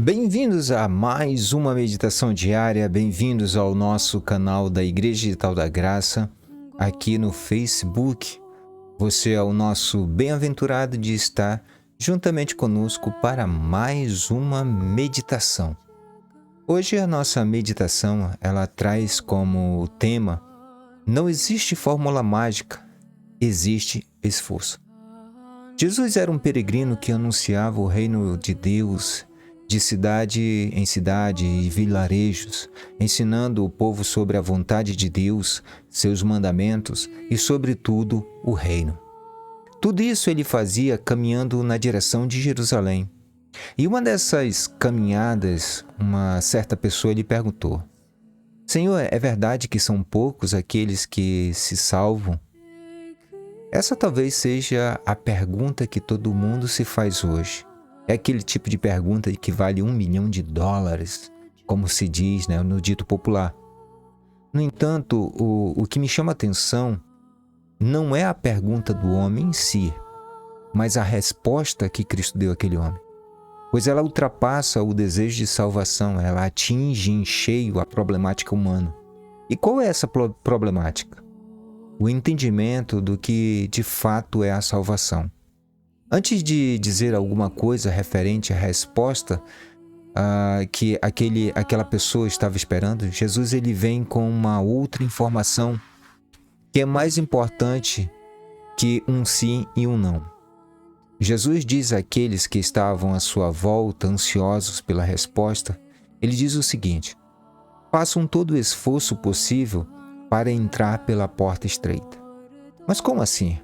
Bem-vindos a mais uma meditação diária, bem-vindos ao nosso canal da Igreja Digital da Graça, aqui no Facebook. Você é o nosso bem-aventurado de estar juntamente conosco para mais uma meditação. Hoje a nossa meditação, ela traz como tema: não existe fórmula mágica, existe esforço. Jesus era um peregrino que anunciava o reino de Deus de cidade em cidade e vilarejos, ensinando o povo sobre a vontade de Deus, seus mandamentos e, sobretudo, o reino. Tudo isso ele fazia caminhando na direção de Jerusalém. E uma dessas caminhadas, uma certa pessoa lhe perguntou: Senhor, é verdade que são poucos aqueles que se salvam? Essa talvez seja a pergunta que todo mundo se faz hoje. É aquele tipo de pergunta que vale $1 milhão, como se diz, no dito popular. No entanto, o que me chama a atenção não é a pergunta do homem em si, mas a resposta que Cristo deu àquele homem. Pois ela ultrapassa o desejo de salvação, ela atinge em cheio a problemática humana. E qual é essa problemática? O entendimento do que de fato é a salvação. Antes de dizer alguma coisa referente à resposta que aquela pessoa estava esperando, Jesus ele vem com uma outra informação que é mais importante que um sim e um não. Jesus diz àqueles que estavam à sua volta, ansiosos pela resposta, ele diz o seguinte: façam todo o esforço possível para entrar pela porta estreita. Mas como assim?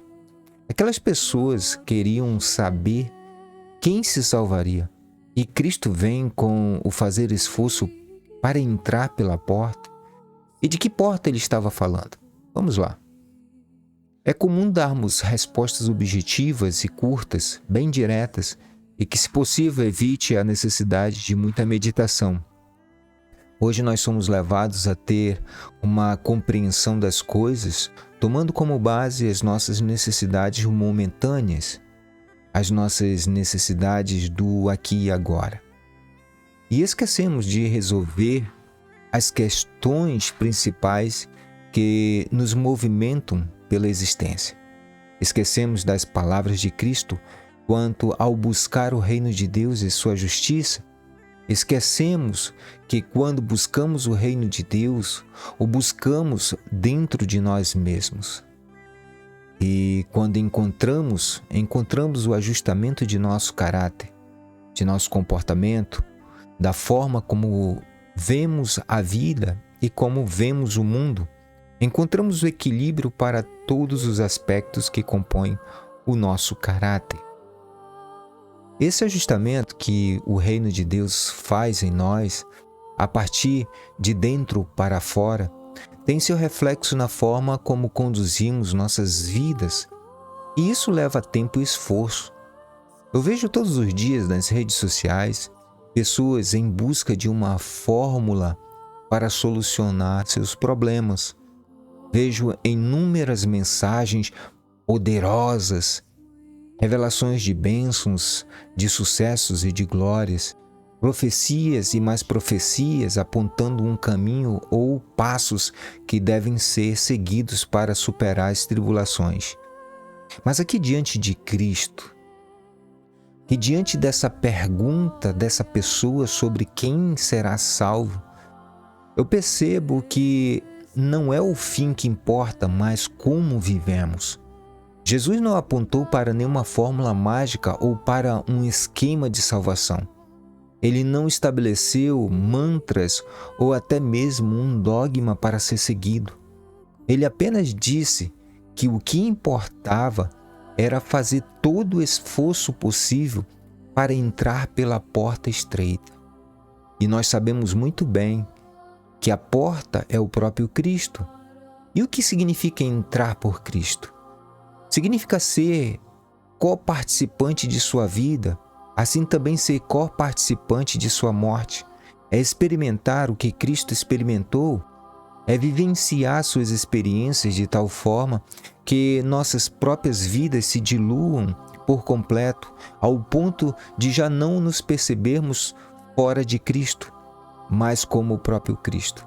Aquelas pessoas queriam saber quem se salvaria. E Cristo vem com o fazer esforço para entrar pela porta. E de que porta ele estava falando? Vamos lá. É comum darmos respostas objetivas e curtas, bem diretas, e que, se possível, evite a necessidade de muita meditação. Hoje nós somos levados a ter uma compreensão das coisas, tomando como base as nossas necessidades momentâneas, as nossas necessidades do aqui e agora. E esquecemos de resolver as questões principais que nos movimentam pela existência. Esquecemos das palavras de Cristo quanto ao buscar o reino de Deus e sua justiça. Esquecemos que quando buscamos o reino de Deus, o buscamos dentro de nós mesmos. E quando encontramos o ajustamento de nosso caráter, de nosso comportamento, da forma como vemos a vida e como vemos o mundo, encontramos o equilíbrio para todos os aspectos que compõem o nosso caráter. Esse ajustamento que o reino de Deus faz em nós, a partir de dentro para fora, tem seu reflexo na forma como conduzimos nossas vidas, e isso leva tempo e esforço. Eu vejo todos os dias nas redes sociais pessoas em busca de uma fórmula para solucionar seus problemas. Vejo inúmeras mensagens poderosas, revelações de bênçãos, de sucessos e de glórias, profecias e mais profecias apontando um caminho ou passos que devem ser seguidos para superar as tribulações. Mas aqui diante de Cristo, e diante dessa pergunta dessa pessoa sobre quem será salvo, eu percebo que não é o fim que importa, mas como vivemos. Jesus não apontou para nenhuma fórmula mágica ou para um esquema de salvação. Ele não estabeleceu mantras ou até mesmo um dogma para ser seguido. Ele apenas disse que o que importava era fazer todo o esforço possível para entrar pela porta estreita. E nós sabemos muito bem que a porta é o próprio Cristo. E o que significa entrar por Cristo? Significa ser coparticipante de sua vida, assim também ser coparticipante de sua morte. É experimentar o que Cristo experimentou, é vivenciar suas experiências de tal forma que nossas próprias vidas se diluam por completo, ao ponto de já não nos percebermos fora de Cristo, mas como o próprio Cristo.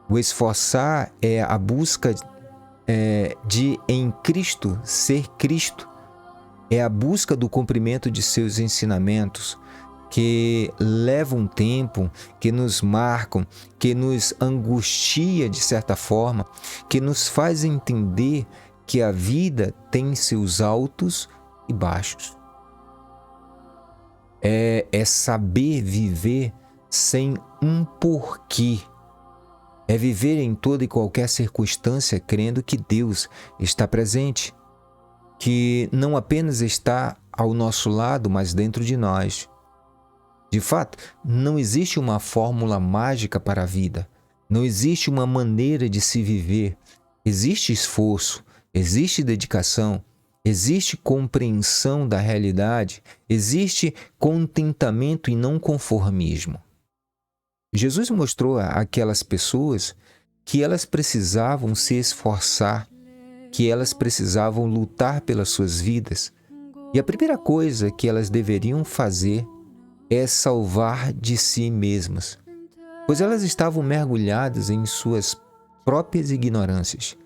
O esforçar é a busca de em Cristo ser Cristo. É a busca do cumprimento de seus ensinamentos, que levam tempo, que nos marcam, que nos angustia de certa forma, que nos faz entender que a vida tem seus altos e baixos. É saber viver sem um porquê. É viver em toda e qualquer circunstância crendo que Deus está presente, que não apenas está ao nosso lado, mas dentro de nós. De fato, não existe uma fórmula mágica para a vida. Não existe uma maneira de se viver. Existe esforço, existe dedicação, existe compreensão da realidade, existe contentamento e não conformismo. Jesus mostrou àquelas pessoas que elas precisavam se esforçar, que elas precisavam lutar pelas suas vidas. E a primeira coisa que elas deveriam fazer é salvar de si mesmas, pois elas estavam mergulhadas em suas próprias ignorâncias.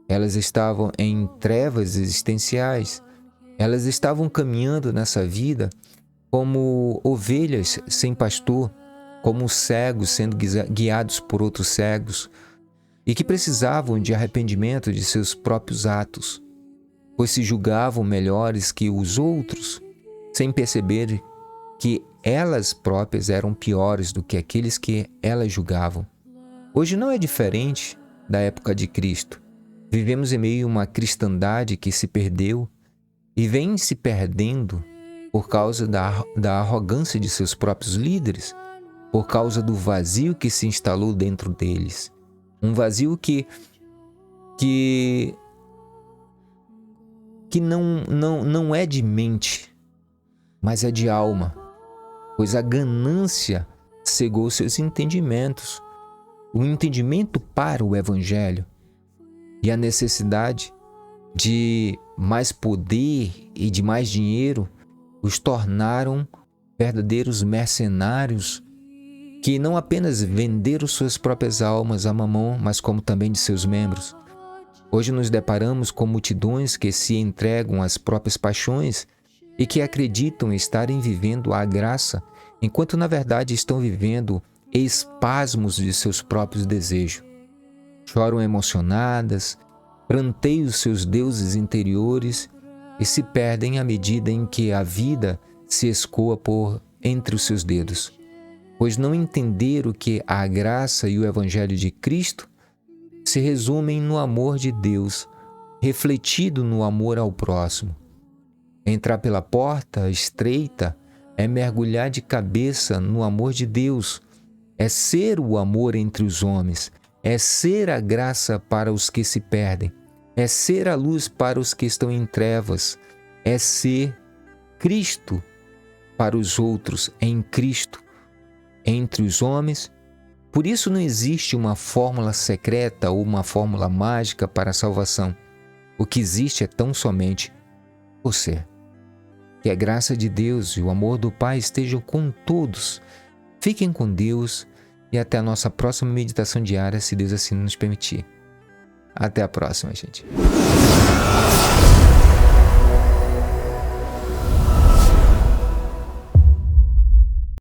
Elas estavam em trevas existenciais. Elas estavam caminhando nessa vida como ovelhas sem pastor, como cegos sendo guiados por outros cegos, e que precisavam de arrependimento de seus próprios atos, pois se julgavam melhores que os outros, sem perceber que elas próprias eram piores do que aqueles que elas julgavam. Hoje não é diferente da época de Cristo. Vivemos em meio a uma cristandade que se perdeu e vem se perdendo por causa da arrogância de seus próprios líderes, por causa do vazio que se instalou dentro deles. Um vazio que não é de mente, mas é de alma, pois a ganância cegou seus entendimentos, o entendimento para o Evangelho e a necessidade de mais poder e de mais dinheiro os tornaram verdadeiros mercenários que não apenas venderam suas próprias almas a Mamon, mas como também de seus membros. Hoje nos deparamos com multidões que se entregam às próprias paixões e que acreditam estarem vivendo a graça, enquanto na verdade estão vivendo espasmos de seus próprios desejos. Choram emocionadas, pranteiam seus deuses interiores e se perdem à medida em que a vida se escoa por entre os seus dedos, pois não entenderam que a graça e o Evangelho de Cristo se resumem no amor de Deus, refletido no amor ao próximo. Entrar pela porta estreita é mergulhar de cabeça no amor de Deus, é ser o amor entre os homens, é ser a graça para os que se perdem, é ser a luz para os que estão em trevas, é ser Cristo para os outros, em Cristo, entre os homens. Por isso não existe uma fórmula secreta ou uma fórmula mágica para a salvação. O que existe é tão somente você. Que a graça de Deus e o amor do Pai estejam com todos. Fiquem com Deus e até a nossa próxima meditação diária, se Deus assim nos permitir. Até a próxima, gente.